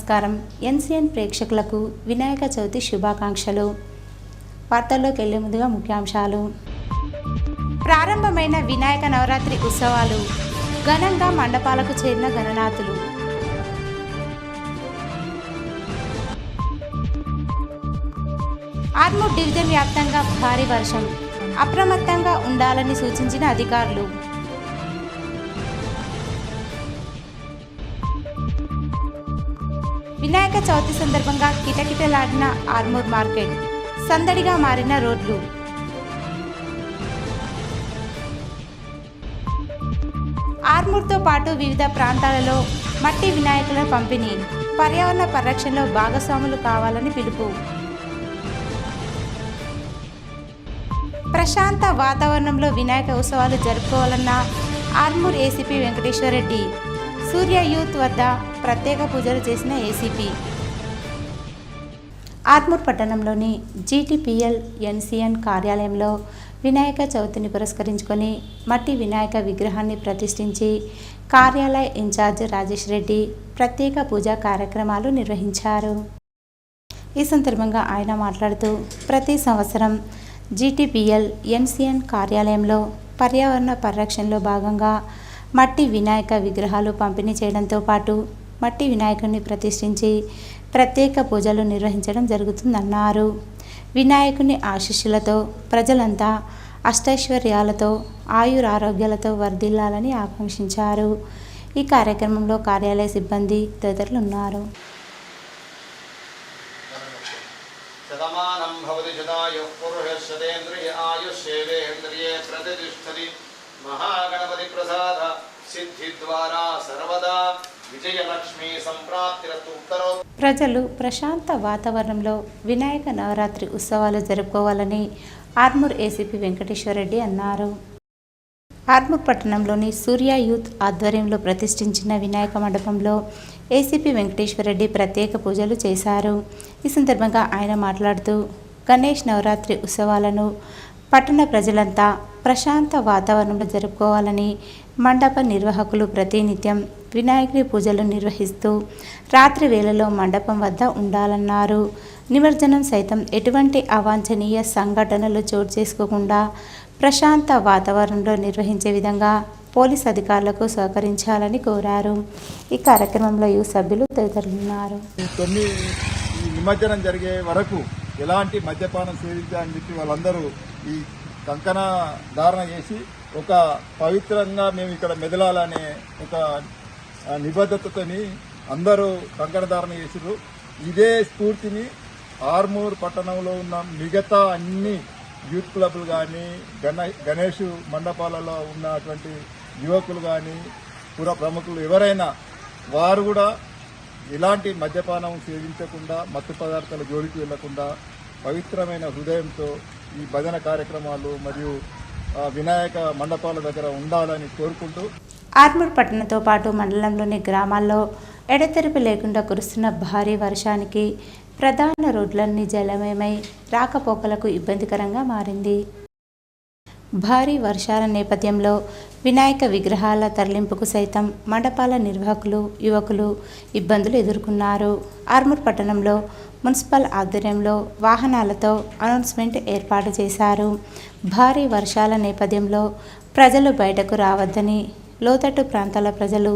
నమస్కారం. ఎన్సీఎన్ ప్రేక్షకులకు వినాయక చవితి శుభాకాంక్షలు. వార్తల్లోకి వెళ్లే ముందుగా ముఖ్యాంశాలు. ప్రారంభమైన వినాయక నవరాత్రి ఉత్సవాలు, ఘనంగా మండపాలకు చేరిన గణనాథులు. ఆర్మూర్ డివిజన్ వ్యాప్తంగా భారీ వర్షం, అప్రమత్తంగా ఉండాలని సూచించిన అధికారులు. వినాయక చవితి సందర్భంగా కిటకిటలాడిన ఆర్మూర్ మార్కెట్, సందడిగా మారిన రోడ్లు. ఆర్మూర్తో పాటు వివిధ ప్రాంతాలలో మట్టి వినాయకుల పంపిణీ, పర్యావరణ పరిరక్షణలో భాగస్వాములు కావాలని పిలుపు. ప్రశాంత వాతావరణంలో వినాయక ఉత్సవాలు జరుపుకోవాలన్న ఆర్మూర్ ఏసీపీ వెంకటేశ్వర రెడ్డి. సూర్య యూత్ వద్ద ప్రత్యేక పూజలు చేసిన ఏసీపీ. ఆర్మూర్ పట్టణంలోని జీటీపీఎల్ ఎన్సీఎన్ కార్యాలయంలో వినాయక చవితిని పురస్కరించుకొని మట్టి వినాయక విగ్రహాన్ని ప్రతిష్ఠించి కార్యాలయ ఇన్ఛార్జ్ రాజేష్ రెడ్డి ప్రత్యేక పూజా కార్యక్రమాలు నిర్వహించారు. ఈ సందర్భంగా ఆయన మాట్లాడుతూ, ప్రతి సంవత్సరం జీటీపీఎల్ ఎన్సీఎన్ కార్యాలయంలో పర్యావరణ పరిరక్షణలో భాగంగా మట్టి వినాయక విగ్రహాలు పంపిణీ చేయడంతో పాటు మట్టి వినాయకుడిని ప్రతిష్ఠించి ప్రత్యేక పూజలు నిర్వహించడం జరుగుతుందన్నారు. వినాయకుని ఆశీస్సులతో ప్రజలంతా అష్టైశ్వర్యాలతో ఆయురారోగ్యాలతో వర్ధిల్లాలని ఆకాంక్షించారు. ఈ కార్యక్రమంలో కార్యాలయ సిబ్బంది తదితరులు ఉన్నారు. మహాగణపతి ప్రసాద సిద్ధి ద్వారా సర్వదా విజయలక్ష్మి సంప్రాప్తిరస్తు. ప్రజలు ప్రశాంత వాతావరణంలో వినాయక నవరాత్రి ఉత్సవాలు జరుపుకోవాలని ఆర్మూర్ ఏసీపీ వెంకటేశ్వర రెడ్డి అన్నారు. ఆర్మూర్ పట్టణంలోని సూర్య యూత్ ఆధ్వర్యంలో ప్రతిష్ఠించిన వినాయక మండపంలో ఏసీపీ వెంకటేశ్వర రెడ్డి ప్రత్యేక పూజలు చేశారు. ఈ సందర్భంగా ఆయన మాట్లాడుతూ, గణేష్ నవరాత్రి ఉత్సవాలను పట్టణ ప్రజలంతా ప్రశాంత వాతావరణంలో జరుపుకోవాలని మండప నిర్వాహకులు ప్రతినిత్యం వినాయకుడి పూజలు నిర్వహిస్తూ రాత్రి వేళలో మండపం వద్ద ఉండాలన్నారు. నిమజ్జనం సైతం ఎటువంటి అవాంఛనీయ సంఘటనలు చోటు చేసుకోకుండా ప్రశాంత వాతావరణంలో నిర్వహించే విధంగా పోలీస్ అధికారులకు సహకరించాలని కోరారు. ఈ కార్యక్రమంలో యువ సభ్యులు తదితరులున్నారు. నిమజ్జనం జరిగే వరకు ఎలాంటి మద్యపానం సేవించాలని చెప్పి వాళ్ళందరూ ఈ కంకణ ధారణ చేసి ఒక పవిత్రంగా మేము ఇక్కడ మెదలాలనే ఒక నిబద్ధతతోని అందరూ కంకణ ధారణ చేసారు. ఇదే స్ఫూర్తిని ఆర్మూర్ పట్టణంలో ఉన్న మిగతా అన్ని యూత్ క్లబ్లు కానీ గణేష్ మండపాలలో ఉన్నటువంటి యువకులు కానీ పుర ప్రముఖులు ఎవరైనా వారు కూడా ఇలాంటి మద్యపానం సేవించకుండా మత్తు పదార్థాల జోలికి వెళ్లకుండా పవిత్రమైన హృదయంతో ఈ భజన కార్యక్రమాలు మరియు వినాయక మండపాల దగ్గర ఉండాలని కోరుకుంటూ ఆర్మూర్ పట్టణంతో పాటు మండలంలోని గ్రామాల్లో ఎడతెరిపి లేకుండా కురుస్తున్న భారీ వర్షానికి ప్రధాన రోడ్లన్నీ జలమయమై రాకపోకలకు ఇబ్బందికరంగా మారింది. భారీ వర్షాల నేపథ్యంలో వినాయక విగ్రహాల తరలింపుకు సైతం మండపాల నిర్వాహకులు యువకులు ఇబ్బందులు ఎదుర్కొన్నారు. ఆర్మూర్ పట్టణంలో మున్సిపల్ ఆధ్వర్యంలో వాహనాలతో అనౌన్స్మెంట్ ఏర్పాటు చేశారు. భారీ వర్షాల నేపథ్యంలో ప్రజలు బయటకు రావద్దని, లోతట్టు ప్రాంతాల ప్రజలు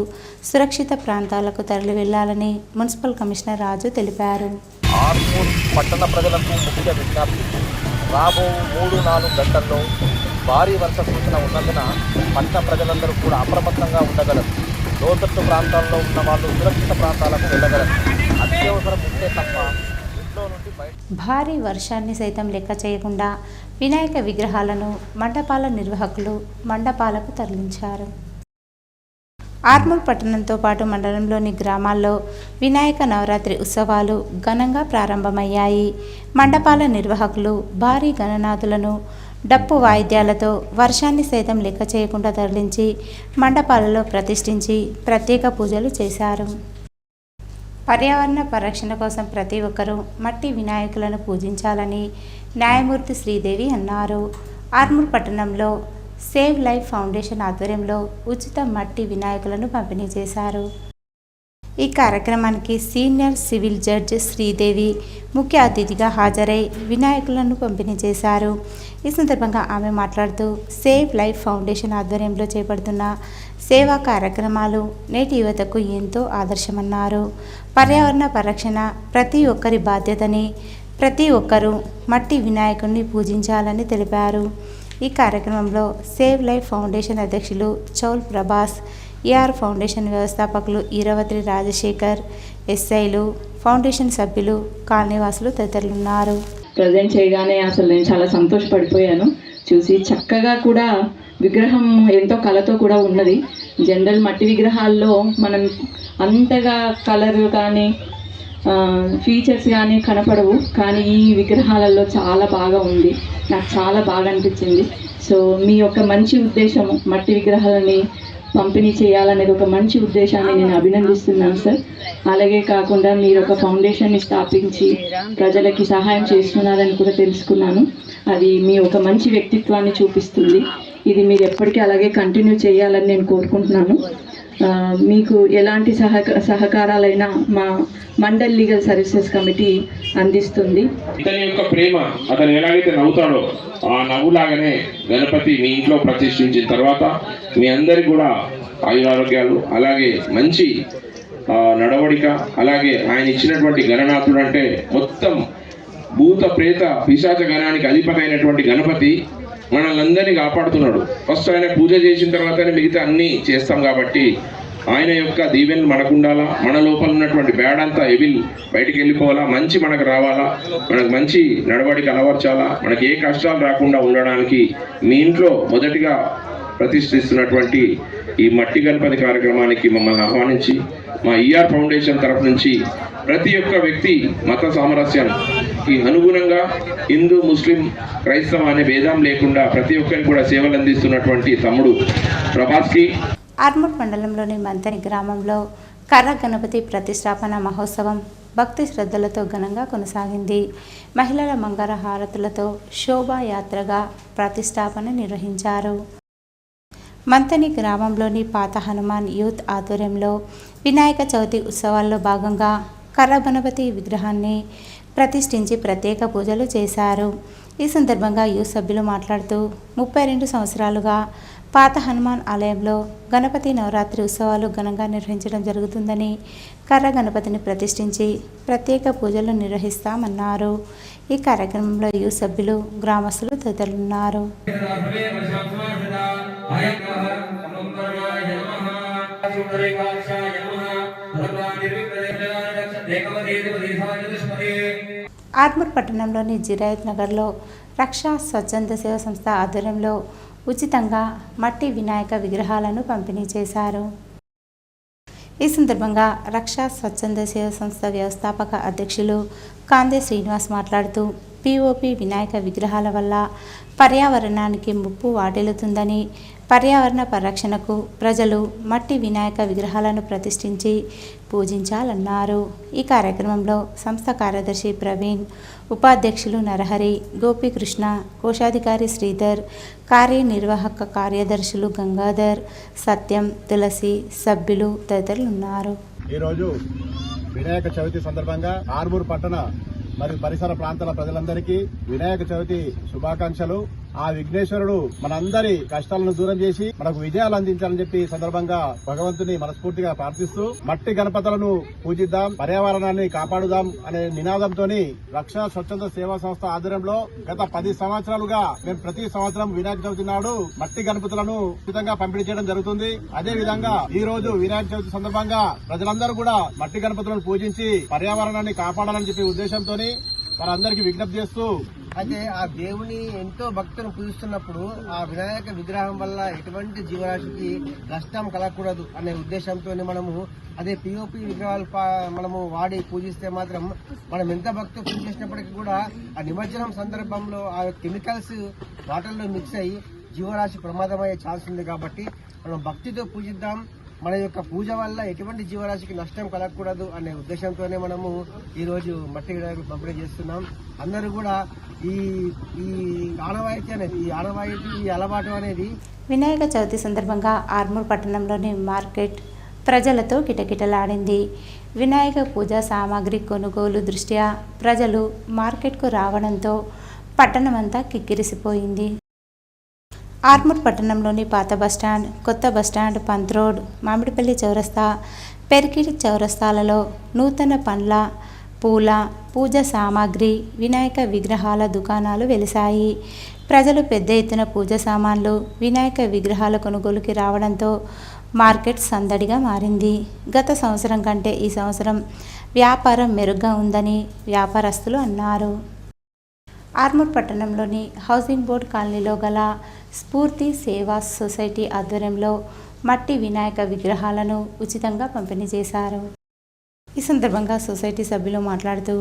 సురక్షిత ప్రాంతాలకు తరలి వెళ్లాలని మున్సిపల్ కమిషనర్ రాజు తెలిపారు. ఆర్మూర్ పట్టణ ప్రజలకు ముఖ్య విజ్ఞప్తి, రాబో 3-4 గంటల్లో భారీ వర్ష సూచన ఉన్నందున పట్టణ ప్రజలందరూ కూడా అప్రమత్తంగా ఉండగలరు. లోతట్టు ప్రాంతాల్లో ఉన్న వాళ్ళు సురక్షిత ప్రాంతాలకు వెళ్ళగలరు. అత్యవసరం ఉంటే తప్ప ఇంట్లో నుండి బయట. భారీ వర్షాన్ని సైతం లెక్క చేయకుండా వినాయక విగ్రహాలను మండపాల నిర్వాహకులు మండపాలకు తరలించారు. ఆర్మూర్ పట్టణంతో పాటు మండలంలోని గ్రామాల్లో వినాయక నవరాత్రి ఉత్సవాలు ఘనంగా ప్రారంభమయ్యాయి. మండపాల నిర్వాహకులు భారీ గణనాథులను డప్పు వాయిద్యాలతో వర్షాన్ని సైతం లెక్క చేయకుండా తరలించి మండపాలలో ప్రతిష్ఠించి ప్రత్యేక పూజలు చేశారు. పర్యావరణ పరిరక్షణ కోసం ప్రతి ఒక్కరూ మట్టి వినాయకులను పూజించాలని న్యాయమూర్తి శ్రీదేవి అన్నారు. ఆర్మూర్ పట్టణంలో సేవ్ లైఫ్ ఫౌండేషన్ ఆధ్వర్యంలో ఉచిత మట్టి వినాయకులను పంపిణీ చేశారు. ఈ కార్యక్రమానికి సీనియర్ సివిల్ జడ్జి శ్రీదేవి ముఖ్య అతిథిగా హాజరై వినాయకులను పంపిణీ చేశారు. ఈ సందర్భంగా ఆమె మాట్లాడుతూ సేవ్ లైఫ్ ఫౌండేషన్ ఆధ్వర్యంలో చేపడుతున్న సేవా కార్యక్రమాలు నేటి యువతకు ఎంతో ఆదర్శమన్నారు. పర్యావరణ పరిరక్షణ ప్రతి ఒక్కరి బాధ్యతని, ప్రతి ఒక్కరూ మట్టి వినాయకుడిని పూజించాలని తెలిపారు. ఈ కార్యక్రమంలో సేవ్ లైఫ్ ఫౌండేషన్ అధ్యక్షులు చౌల్ ప్రభాస్, ఏఆర్ ఫౌండేషన్ వ్యవస్థాపకులు ఈరవత్రి రాజశేఖర్, ఎస్ఐలు, ఫౌండేషన్ సభ్యులు, కాలనీవాసులు తదితరులున్నారు. ప్రజెంట్ చేయగానే అసలు నేను చాలా సంతోషపడిపోయాను. చూసి చక్కగా కూడా విగ్రహం ఎంతో కళతో కూడా ఉన్నది. జనరల్ మట్టి విగ్రహాల్లో మనం అంతగా కలర్ కానీ ఫీచర్స్ కానీ కనపడవు, కానీ ఈ విగ్రహాలలో చాలా బాగా ఉంది. నాకు చాలా బాగా అనిపించింది. సో మీ యొక్క మంచి ఉద్దేశం మట్టి విగ్రహాలని పంపిణీ చేయాలనేది ఒక మంచి ఉద్దేశాన్ని నేను అభినందిస్తున్నాను సార్. అలాగే కాకుండా మీరు ఒక ఫౌండేషన్ని స్థాపించి ప్రజలకి సహాయం చేస్తున్నారని కూడా తెలుసుకున్నాను. అది మీ ఒక మంచి వ్యక్తిత్వాన్ని చూపిస్తుంది. ఇది మీరు ఎప్పటికీ అలాగే కంటిన్యూ చేయాలని నేను కోరుకుంటున్నాను. మీకు ఎలాంటి సహకారాలైనా మా మండల్ లీగల్ సర్వీసెస్ కమిటీ అందిస్తుంది. ఇతని యొక్క ప్రేమ, అతను ఎలాగైతే నవ్వుతాడో ఆ నవ్వులాగానే గణపతి మీ ఇంట్లో ప్రతిష్ఠించిన తర్వాత మీ అందరికి కూడా ఆయురారోగ్యాలు, అలాగే మంచి నడవడిక, అలాగే ఆయన ఇచ్చినటువంటి గణనాథుడు అంటే మొత్తం భూత ప్రేత పిశాచ గణానికి అధిపతి అయినటువంటి గణపతి మనల్ని అందరినీ కాపాడుతున్నాడు. ఫస్ట్ ఆయన పూజ చేసిన తర్వాతనే మిగతా అన్నీ చేస్తాం కాబట్టి ఆయన యొక్క దీవెనలు మనకు ఉండాలా, మన లోపల ఉన్నటువంటి బ్యాడ్ అంతా ఎవిల్ బయటికి వెళ్ళిపోవాలా, మంచి మనకు రావాలా, మనకు మంచి నడవడికి అలవర్చాలా, మనకి ఏ కష్టాలు రాకుండా ఉండడానికి మీ ఇంట్లో మొదటిగా ప్రతిష్ఠిస్తున్నటువంటి ఈ మట్టి గణపతి కార్యక్రమానికి మమ్మల్ని ఆహ్వానించి మా ఈఆర్ ఫౌండేషన్ తరఫు నుంచి ప్రతి ఒక్క వ్యక్తి మత సామరస్యానికి అనుగుణంగా హిందూ, ముస్లిం, క్రైస్తవ అనే భేదం లేకుండా ప్రతి ఒక్కరికి కూడా సేవలు అందిస్తున్నటువంటి తమ్ముడు ప్రభాస్కి. ఆర్మూర్ మండలంలోని మంతని గ్రామంలో కర్ర గణపతి ప్రతిష్టాపన మహోత్సవం భక్తి శ్రద్ధలతో ఘనంగా కొనసాగింది. మహిళల మంగళ హారతులతో శోభాయాత్రగా ప్రతిష్టాపన నిర్వహించారు. మంతని గ్రామంలోని పాత హనుమాన్ యూత్ ఆధ్వర్యంలో వినాయక చవితి ఉత్సవాల్లో భాగంగా కర్ర గణపతి విగ్రహాన్ని ప్రతిష్ఠించి ప్రత్యేక పూజలు చేశారు. ఈ సందర్భంగా యూత్ సభ్యులు మాట్లాడుతూ 32 సంవత్సరాలుగా పాత హనుమాన్ ఆలయంలో గణపతి నవరాత్రి ఉత్సవాలు ఘనంగా నిర్వహించడం జరుగుతుందని, కర్ర గణపతిని ప్రతిష్ఠించి ప్రత్యేక పూజలు నిర్వహిస్తామన్నారు. ఈ కార్యక్రమంలో యూత్ సభ్యులు, గ్రామస్తులు తదితరులున్నారు. ఆర్మూర్ పట్టణంలోని జిరాయత్ నగర్లో రక్షా స్వచ్ఛంద సేవ సంస్థ ఆధ్వర్యంలో ఉచితంగా మట్టి వినాయక విగ్రహాలను పంపిణీ చేశారు. ఈ సందర్భంగా రక్షా స్వచ్ఛంద సేవ సంస్థ వ్యవస్థాపక అధ్యక్షులు కాందే శ్రీనివాస్ మాట్లాడుతూ పిఓపి వినాయక విగ్రహాల వల్ల పర్యావరణానికి ముప్పు వాటిల్లుతుందని, పర్యావరణ పరిరక్షణకు ప్రజలు మట్టి వినాయక విగ్రహాలను ప్రతిష్ఠించి పూజించాలన్నారు. ఈ కార్యక్రమంలో సంస్థ కార్యదర్శి ప్రవీణ్, ఉపాధ్యక్షులు నరహరి, గోపీకృష్ణ, కోశాధికారి శ్రీధర్, కార్యనిర్వాహక కార్యదర్శులు గంగాధర్, సత్యం, తులసి, సభ్యులు తదితరులున్నారు. ఈరోజు వినాయక చవితి సందర్భంగా ఆర్మూర్ పట్టణ మరియు పరిసర ప్రాంతాల ప్రజలందరికీ వినాయక చవితి శుభాకాంక్షలు. ఆ విఘ్నేశ్వరుడు మనందరి కష్టాలను దూరం చేసి మనకు విజయాలు అందించాలని చెప్పి సందర్భంగా భగవంతుని మనస్ఫూర్తిగా ప్రార్థిస్తూ మట్టి గణపతులను పూజిద్దాం, పర్యావరణాన్ని కాపాడుదాం అనే నినాదంతో రక్షా స్వచ్ఛంద సేవా సంస్థ ఆధ్వర్యంలో గత 10 సంవత్సరాలుగా మేము ప్రతి సంవత్సరం వినాయక చవితి నాడు మట్టి గణపతులను ఉచితంగా పంపిణీ చేయడం జరుగుతుంది. అదే విధంగా ఈ రోజు వినాయక చవితి సందర్భంగా ప్రజలందరూ కూడా మట్టి గణపతులను పూజించి పర్యావరణాన్ని కాపాడాలని చెప్పి ఉద్దేశంతో వారందరికీ విజ్ఞప్తి చేస్తూ, అయితే ఆ దేవుని ఎంతో భక్తులను పూజిస్తున్నప్పుడు ఆ వినాయక విగ్రహం వల్ల ఎటువంటి జీవరాశికి నష్టం కలగకూడదు అనే ఉద్దేశంతో మనము అదే పిఓపి విగ్రహాలు మనము వాడి పూజిస్తే మాత్రం మనం ఎంత భక్తులు పూజ చేసినప్పటికీ కూడా ఆ నిమజ్జనం సందర్భంలో ఆ కెమికల్స్ వాటర్లో మిక్స్ అయ్యి జీవరాశి ప్రమాదమయ్యే ఛాన్స్ ఉంది. కాబట్టి మనం భక్తితో పూజిద్దాం. మన యొక్క పూజ వల్ల ఎటువంటి జీవరాశికి నష్టం కలగకూడదు అనే ఉద్దేశంతోనే మనము ఈరోజు మట్టి వినాయకుడు పంపిణీ చేస్తున్నాం. అందరూ కూడా ఈ ఆనవాయితీ అనేది ఈ అలవాటు అనేది వినాయక చవితి సందర్భంగా ఆర్మూర్ పట్టణంలోని మార్కెట్, ప్రజలతో కిటకిటలాడింది. వినాయక పూజా సామాగ్రి కొనుగోలు దృష్ట్యా ప్రజలు మార్కెట్కు రావడంతో పట్టణమంతా కిక్కిరిసిపోయింది. ఆర్మూర్ పట్టణంలోని పాత బస్టాండ్, కొత్త బస్టాండ్, పంత్ రోడ్, మామిడిపల్లి చౌరస్తా, పెరికిటి చౌరస్తాలలో నూతన పండ్ల, పూల, పూజ సామాగ్రి, వినాయక విగ్రహాల దుకాణాలు వెలిశాయి. ప్రజలు పెద్ద ఎత్తున పూజ సామాన్లు, వినాయక విగ్రహాల కొనుగోలుకి రావడంతో మార్కెట్ సందడిగా మారింది. గత సంవత్సరం కంటే ఈ సంవత్సరం వ్యాపారం మెరుగ్గా ఉందని వ్యాపారస్తులు అన్నారు. ఆర్మూర్ పట్టణంలోని హౌసింగ్ బోర్డ్ కాలనీలో గల స్ఫూర్తి సేవా సొసైటీ ఆధ్వర్యంలో మట్టి వినాయక విగ్రహాలను ఉచితంగా పంపిణీ చేశారు. ఈ సందర్భంగా సొసైటీ సభ్యులు మాట్లాడుతూ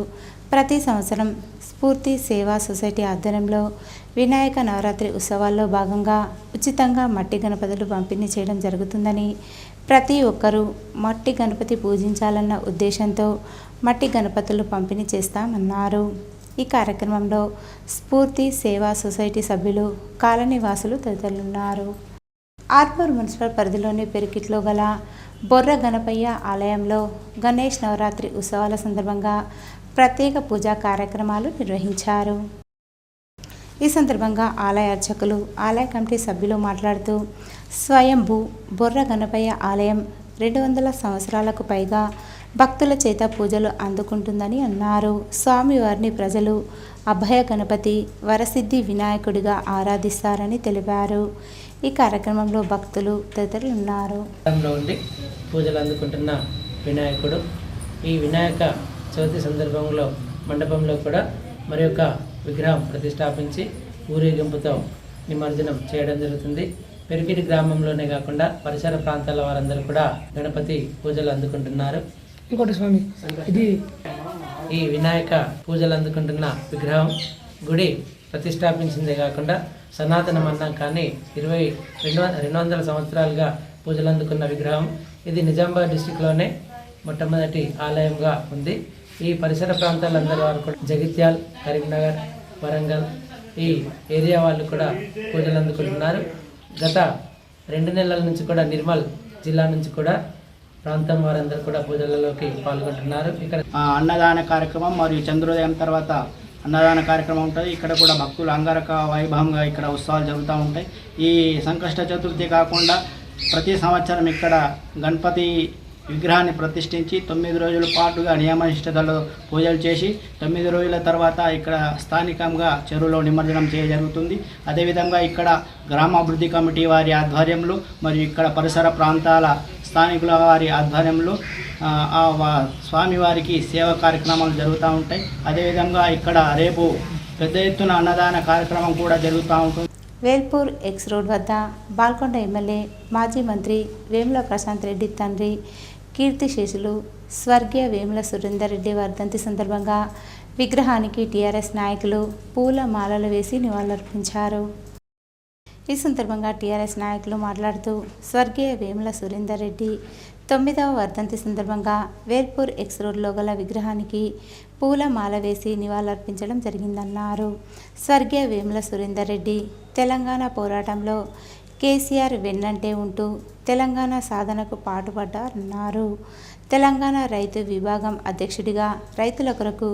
ప్రతి సంవత్సరం స్ఫూర్తి సేవా సొసైటీ ఆధ్వర్యంలో వినాయక నవరాత్రి ఉత్సవాల్లో భాగంగా ఉచితంగా మట్టి గణపతులు పంపిణీ చేయడం జరుగుతుందని, ప్రతి ఒక్కరూ మట్టి గణపతి పూజించాలన్న ఉద్దేశంతో మట్టి గణపతులు పంపిణీ చేస్తామన్నారు. ఈ కార్యక్రమంలో స్ఫూర్తి సేవా సొసైటీ సభ్యులు, కాలనీ వాసులు తదితరులున్నారు. ఆర్మూర్ మున్సిపల్ పరిధిలోని పెరికిట్లో గల బొర్ర గణపయ్య ఆలయంలో గణేష్ నవరాత్రి ఉత్సవాల సందర్భంగా ప్రత్యేక పూజా కార్యక్రమాలు నిర్వహించారు. ఈ సందర్భంగా ఆలయ అర్చకులు, ఆలయ కమిటీ సభ్యులు మాట్లాడుతూ స్వయంభూ బొర్ర గణపయ్య ఆలయం 200 సంవత్సరాలకు పైగా భక్తుల చేత పూజలు అందుకుంటుందని అన్నారు. స్వామివారిని ప్రజలు అభయ గణపతి, వరసిద్ధి వినాయకుడిగా ఆరాధిస్తారని తెలిపారు. ఈ కార్యక్రమంలో భక్తులు తదితరులు ఉన్నారు. ఉండి పూజలు అందుకుంటున్న వినాయకుడు, ఈ వినాయక చవితి సందర్భంలో మండపంలో కూడా మరి యొక్క విగ్రహం ప్రతిష్టాపించి ఊరేగింపుతో నిమజ్జనం చేయడం జరుగుతుంది. పెరికిటి గ్రామంలోనే కాకుండా పరిసర ప్రాంతాల వారందరూ కూడా గణపతి పూజలు అందుకుంటున్నారు. ఇంకోటి స్వామి, ఇది ఈ వినాయక పూజలు అందుకుంటున్న విగ్రహం గుడి ప్రతిష్టాపించిందే కాకుండా సనాతనం అన్నాం కానీ 200 సంవత్సరాలుగా పూజలు అందుకున్న విగ్రహం. ఇది నిజామాబాద్ డిస్టిక్లోనే మొట్టమొదటి ఆలయంగా ఉంది. ఈ పరిసర ప్రాంతాలందరి వారు కూడా జగిత్యాల్, కరీంనగర్, వరంగల్ ఈ ఏరియా వాళ్ళు కూడా పూజలు అందుకుంటున్నారు. గత 2 నెలల నుంచి కూడా నిర్మల్ జిల్లా నుంచి కూడా ప్రాంతం వారందరూ కూడా పూజలలోకి పాల్గొంటున్నారు. ఇక్కడ అన్నదాన కార్యక్రమం మరియు చంద్రోదయం తర్వాత అన్నదాన కార్యక్రమం ఉంటుంది. ఇక్కడ కూడా భక్తులు అంగరక వైభవంగా ఇక్కడ ఉత్సవాలు జరుగుతూ ఉంటాయి. ఈ సంకష్ట చతుర్థి కాకుండా ప్రతి సంవత్సరం ఇక్కడ గణపతి విగ్రహాన్ని ప్రతిష్ఠించి 9 రోజుల పాటుగా నియమనిష్టతలో పూజలు చేసి 9 రోజుల తర్వాత ఇక్కడ స్థానికంగా చెరువులో నిమజ్జనం చేయజరుగుతుంది. అదేవిధంగా ఇక్కడ గ్రామాభివృద్ధి కమిటీ వారి ఆధ్వర్యంలో మరియు ఇక్కడ పరిసర ప్రాంతాల స్థానికుల వారి ఆధ్వర్యంలో స్వామివారికి సేవా కార్యక్రమాలు జరుగుతూ ఉంటాయి. అదేవిధంగా ఇక్కడ రేపు పెద్ద ఎత్తున అన్నదాన కార్యక్రమం కూడా జరుగుతూ ఉంటుంది. వేల్పూర్ ఎక్స్ రోడ్ వద్ద బాల్కొండ ఎమ్మెల్యే, మాజీ మంత్రి వేముల ప్రశాంత్ రెడ్డి తండ్రి కీర్తిశేషులు స్వర్గీయ వేముల సురేందర్ రెడ్డి వర్ధంతి సందర్భంగా విగ్రహానికి టీఆర్ఎస్ నాయకులు పూల మాలలు వేసి నివాళులర్పించారు. ఈ సందర్భంగా టీఆర్ఎస్ నాయకులు మాట్లాడుతూ స్వర్గీయ వేముల సురేందర్ రెడ్డి 9వ వర్ధంతి సందర్భంగా వేల్పూర్ ఎక్స్ రోడ్లో గల విగ్రహానికి పూల మాల వేసి నివాళులర్పించడం జరిగిందన్నారు. స్వర్గీయ వేముల సురేందర్ రెడ్డి తెలంగాణ పోరాటంలో కేసీఆర్ వెన్నంటే ఉంటూ తెలంగాణ సాధనకు పాటుపడ్డారన్నారు. తెలంగాణ రైతు విభాగం అధ్యక్షుడిగా రైతుల కొరకు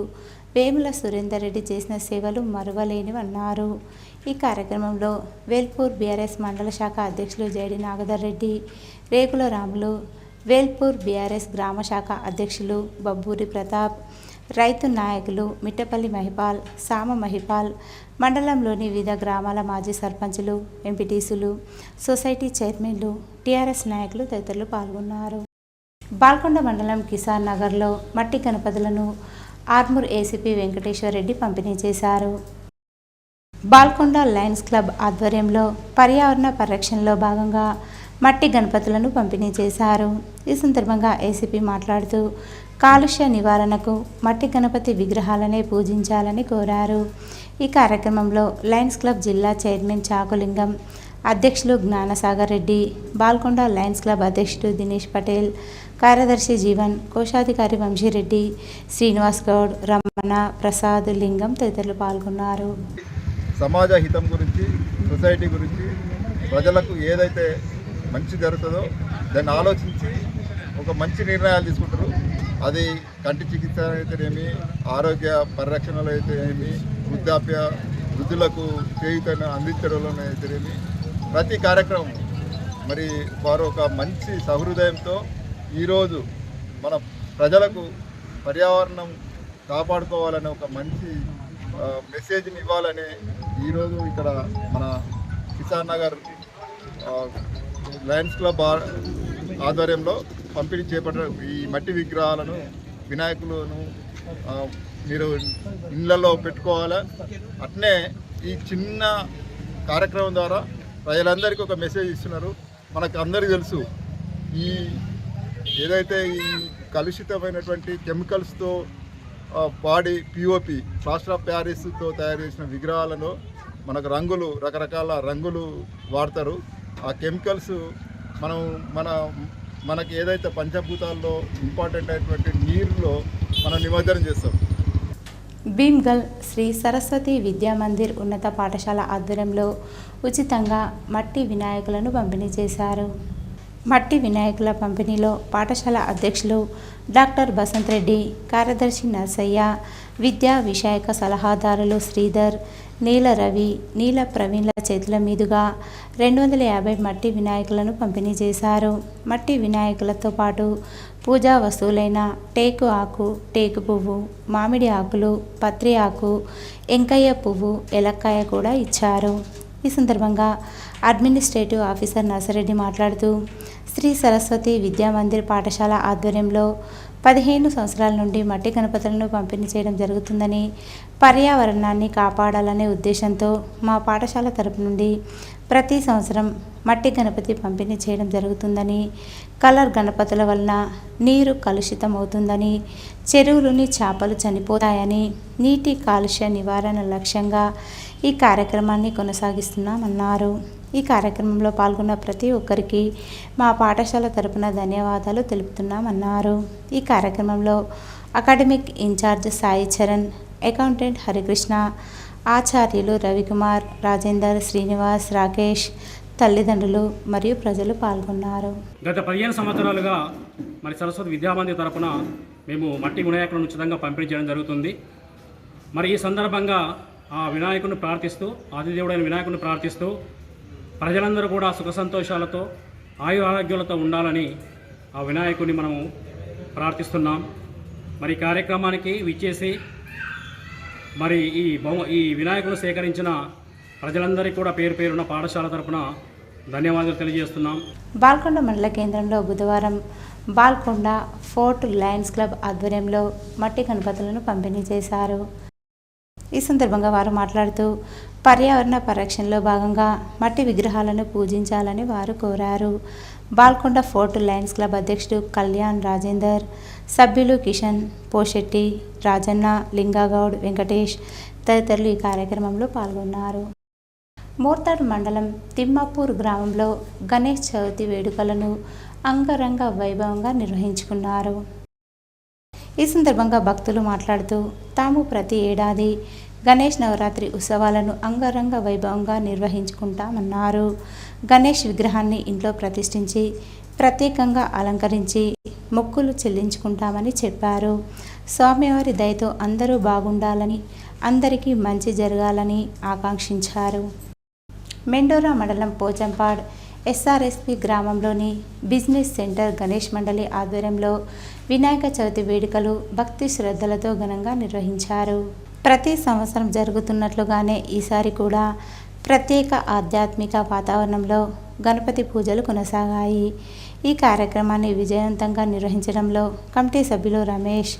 వేముల సురేందర్ రెడ్డి చేసిన సేవలు మరువలేనివన్నారు. ఈ కార్యక్రమంలో వేల్పూర్ బీఆర్ఎస్ మండల శాఖ అధ్యక్షులు జైడి నాగధర్ రెడ్డి, రేకుల రాములు, వేల్పూర్ బీఆర్ఎస్ గ్రామ శాఖ అధ్యక్షులు బబ్బూరి ప్రతాప్, రైతు నాయకులు మిట్టపల్లి మహిపాల్, సామ మహిపాల్, మండలంలోని వివిధ గ్రామాల మాజీ సర్పంచులు, ఎంపీటీసీలు, సొసైటీ చైర్మన్లు, టీఆర్ఎస్ నాయకులు తదితరులు పాల్గొన్నారు. బాల్కొండ మండలం కిసాన్ నగర్లో మట్టి గణపతులను ఆర్మూర్ ఏసీపీ వెంకటేశ్వర్ రెడ్డి పంపిణీ చేశారు. బాల్కొండ లయన్స్ క్లబ్ ఆధ్వర్యంలో పర్యావరణ పరిరక్షణలో భాగంగా మట్టి గణపతులను పంపిణీ చేశారు. ఈ సందర్భంగా ఏసీపీ మాట్లాడుతూ కాలుష్య నివారణకు మట్టి గణపతి విగ్రహాలనే పూజించాలని కోరారు. ఈ కార్యక్రమంలో లయన్స్ క్లబ్ జిల్లా చైర్మన్ చాకులింగం, అధ్యక్షులు జ్ఞానసాగర్ రెడ్డి, బాల్కొండ లయన్స్ క్లబ్ అధ్యక్షుడు దినేష్ పటేల్, కార్యదర్శి జీవన్, కోశాధికారి వంశీరెడ్డి, శ్రీనివాస్ గౌడ్, రమణ, ప్రసాద్, లింగం తదితరులు పాల్గొన్నారు. సమాజ హితం గురించి, సొసైటీ గురించి, ప్రజలకు ఏదైతే మంచి జరుగుతుందో దాన్ని ఆలోచించి ఒక మంచి నిర్ణయాలు తీసుకుంటారు. అది కంటి చికిత్స అయితేనేమి, ఆరోగ్య పరిరక్షణలో అయితేనేమి, వృద్ధులకు చేయూతను అందించడంలో అయితేనేమి, ప్రతి కార్యక్రమం మరి వారు ఒక మంచి సహృదయంతో ఈరోజు మన ప్రజలకు పర్యావరణం కాపాడుకోవాలనే ఒక మంచి మెసేజ్ని ఇవ్వాలని ఈరోజు ఇక్కడ మన కిసాన్ నగర్ లయన్స్ క్లబ్ ఆధ్వర్యంలో పంపిణీ చేపట్టిన ఈ మట్టి విగ్రహాలను, వినాయకులను మీరు ఇళ్లలో పెట్టుకోవాలా. అట్నే ఈ చిన్న కార్యక్రమం ద్వారా ప్రజలందరికీ ఒక మెసేజ్ ఇస్తున్నారు. మనకు అందరికీ తెలుసు, ఈ ఏదైతే ఈ కలుషితమైనటువంటి కెమికల్స్తో వాడి పిఓపి ప్లాస్టర్ ఆఫ్ ప్యారిస్తో తయారు చేసిన విగ్రహాలను మనకు రకరకాల రంగులు వాడతారు. ఆ కెమికల్స్ మనకి ఏదైతే పంచభూతాల్లో ఇంపార్టెంట్ అయినటువంటి నీరులో మనం నిమజ్జనం చేస్తాం. భీమ్గల్ శ్రీ సరస్వతి విద్యామందిర్ ఉన్నత పాఠశాల ఆధ్వర్యంలో ఉచితంగా మట్టి వినాయకులను పంపిణీ చేశారు. మట్టి వినాయకుల పంపిణీలో పాఠశాల అధ్యక్షులు డాక్టర్ బసంత్ రెడ్డి, కార్యదర్శి నర్సయ్య, విద్యా విషయక సలహాదారులు శ్రీధర్, నీల రవి, నీల ప్రవీణ్ల చేతుల మీదుగా 250 మట్టి వినాయకులను పంపిణీ చేశారు. మట్టి వినాయకులతో పాటు పూజా వస్తువులైన టేకు ఆకు, టేకు పువ్వు, మామిడి ఆకులు, పత్రి ఆకు, ఎంకయ్య పువ్వు, ఎలక్కాయ కూడా ఇచ్చారు. ఈ సందర్భంగా అడ్మినిస్ట్రేటివ్ ఆఫీసర్ నర్సరెడ్డి మాట్లాడుతూ, శ్రీ సరస్వతి విద్యామందిర్ పాఠశాల ఆధ్వర్యంలో 15 సంవత్సరాల నుండి మట్టి గణపతులను పంపిణీ చేయడం జరుగుతుందని, పర్యావరణాన్ని కాపాడాలనే ఉద్దేశంతో మా పాఠశాల తరపు నుండి ప్రతి సంవత్సరం మట్టి గణపతి పంపిణీ చేయడం జరుగుతుందని, కలర్ గణపతుల వలన నీరు కలుషితమవుతుందని, చెరువులోని చేపలు చనిపోతాయని, నీటి కాలుష్య నివారణ లక్ష్యంగా ఈ కార్యక్రమాన్ని కొనసాగిస్తున్నామన్నారు. ఈ కార్యక్రమంలో పాల్గొన్న ప్రతి ఒక్కరికి మా పాఠశాల తరపున ధన్యవాదాలు తెలుపుతున్నామన్నారు. ఈ కార్యక్రమంలో academic in-charge Sai Charan, accountant Harikrishna, ఆచార్యులు రవికుమార్, రాజేందర్, శ్రీనివాస్, రాకేష్, తల్లిదండ్రులు మరియు ప్రజలు పాల్గొన్నారు. గత 15 సంవత్సరాలుగా మరి సరస్వతి విద్యామందిర్ తరపున మేము మట్టి వినాయకులను ఉచితంగా పంపిణీ చేయడం జరుగుతుంది. మరి ఈ సందర్భంగా ఆ వినాయకుడిని ప్రార్థిస్తూ, ఆదిదేవుడైన వినాయకుడిని ప్రార్థిస్తూ ప్రజలందరూ కూడా సుఖ సంతోషాలతో ఆయురారోగ్యాలతో ఉండాలని ఆ వినాయకుడిని మనము ప్రార్థిస్తున్నాం. మరి కార్యక్రమానికి విచ్చేసి మరి ఈ వినాయకుడు సేకరించిన ప్రజలందరికీ కూడా పేరు పేరున్న పాఠశాల తరపున ధన్యవాదాలు తెలియజేస్తున్నాం. బాల్కొండ మండల కేంద్రంలో బుధవారం బాల్కొండ ఫోర్ట్ లయన్స్ క్లబ్ ఆధ్వర్యంలో మట్టి గణపతులను పంపిణీ చేశారు. ఈ సందర్భంగా వారు మాట్లాడుతూ, పర్యావరణ పరిరక్షణలో భాగంగా మట్టి విగ్రహాలను పూజించాలని వారు కోరారు. బాల్కొండ ఫోర్ట్ లయన్స్ క్లబ్ అధ్యక్షుడు కళ్యాణ్ రాజేందర్, సభ్యులు కిషన్, పోషెట్టి, రాజన్న, లింగాగౌడ్, వెంకటేష్ తదితరులు ఈ కార్యక్రమంలో పాల్గొన్నారు. మోర్తాడ్ మండలం తిమ్మాపూర్ గ్రామంలో గణేష్ చవితి వేడుకలను అంగరంగ వైభవంగా నిర్వహించుకున్నారు. ఈ సందర్భంగా భక్తులు మాట్లాడుతూ, తాము ప్రతి ఏడాది గణేష్ నవరాత్రి ఉత్సవాలను అంగరంగ వైభవంగా నిర్వహించుకుంటామన్నారు. గణేష్ విగ్రహాన్ని ఇంట్లో ప్రతిష్ఠించి ప్రత్యేకంగా అలంకరించి మొక్కులు చెల్లించుకుంటామని చెప్పారు. స్వామివారి దయతో అందరూ బాగుండాలని, అందరికీ మంచి జరగాలని ఆకాంక్షించారు. మెండోరా మండలం పోచంపాడ్ ఎస్ఆర్ఎస్పి గ్రామంలోని బిజినెస్ సెంటర్ గణేష్ మండలి ఆధ్వర్యంలో వినాయక చవితి వేడుకలు భక్తి శ్రద్ధలతో ఘనంగా నిర్వహించారు. ప్రతి సంవత్సరం జరుగుతున్నట్లుగానే ఈసారి కూడా ప్రత్యేక ఆధ్యాత్మిక వాతావరణంలో గణపతి పూజలు కొనసాగాయి. ఈ కార్యక్రమాన్ని విజయవంతంగా నిర్వహించడంలో కమిటీ సభ్యులు రమేష్,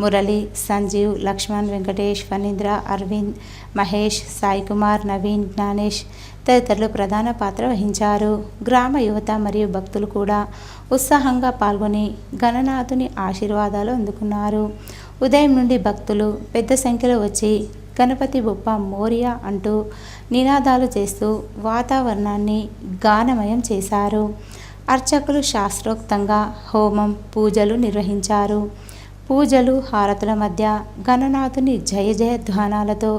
మురళి, సంజీవ్, లక్ష్మణ్, వెంకటేష్, ఫణీంద్ర, అరవింద్, మహేష్, సాయికుమార్, నవీన్, జ్ఞానేష్ తదితరులు ప్రధాన పాత్ర వహించారు. గ్రామ యువత మరియు భక్తులు కూడా ఉత్సాహంగా పాల్గొని గణనాథుని ఆశీర్వాదాలు అందుకున్నారు. ఉదయం నుండి భక్తులు పెద్ద సంఖ్యలో వచ్చి గణపతి బొప్ప మోరియా అంటూ నినాదాలు చేస్తూ వాతావరణాన్ని గానమయం చేశారు. అర్చకులు శాస్త్రోక్తంగా హోమం, పూజలు నిర్వహించారు. పూజలు, హారతుల మధ్య గణనాథుని జయ జయ ధ్వానాలతో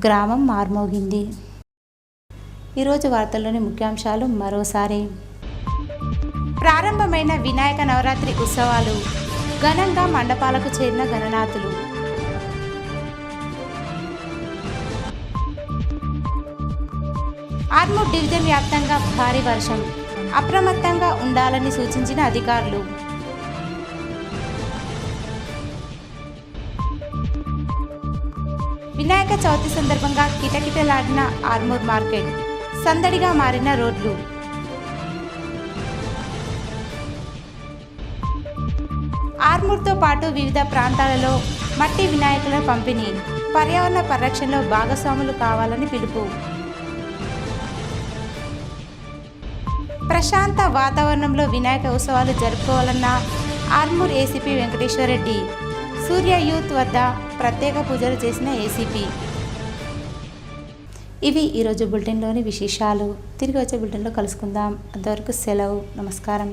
గ్రామం మార్మోగింది. ఈరోజు వార్తల్లోని ముఖ్యాంశాలు మరోసారి. ప్రారంభమైన వినాయక నవరాత్రి ఉత్సవాలు ఘనంగా మండపాలకు చేరిన గణనాథులు. ఆర్మూర్ డివిజన్ వ్యాప్తంగా భారీ వర్షం, అప్రమత్తంగా ఉండాలని సూచించిన అధికారులు. వినాయక చవితి సందర్భంగా కిటకిటలాడిన ఆర్మూర్ మార్కెట్, సందడిగా మారిన రోడ్లు. ఆర్మూర్తో పాటు వివిధ ప్రాంతాలలో మట్టి వినాయకుల పంపిణీ, పర్యావరణ పరిరక్షణలో భాగస్వాములు కావాలని పిలుపు. ప్రశాంత వాతావరణంలో వినాయక ఉత్సవాలు జరుపుకోవాలన్న ఆర్మూర్ ఏసీపీ వెంకటేశ్వర రెడ్డి. సూర్య యూత్ వద్ద ప్రత్యేక పూజలు చేసిన ఏసీపీ. ఇవి ఈరోజు బులెటిన్లోని విశేషాలు. తిరిగి వచ్చే బులెటిన్లో కలుసుకుందాం. అంతవరకు సెలవు. నమస్కారం.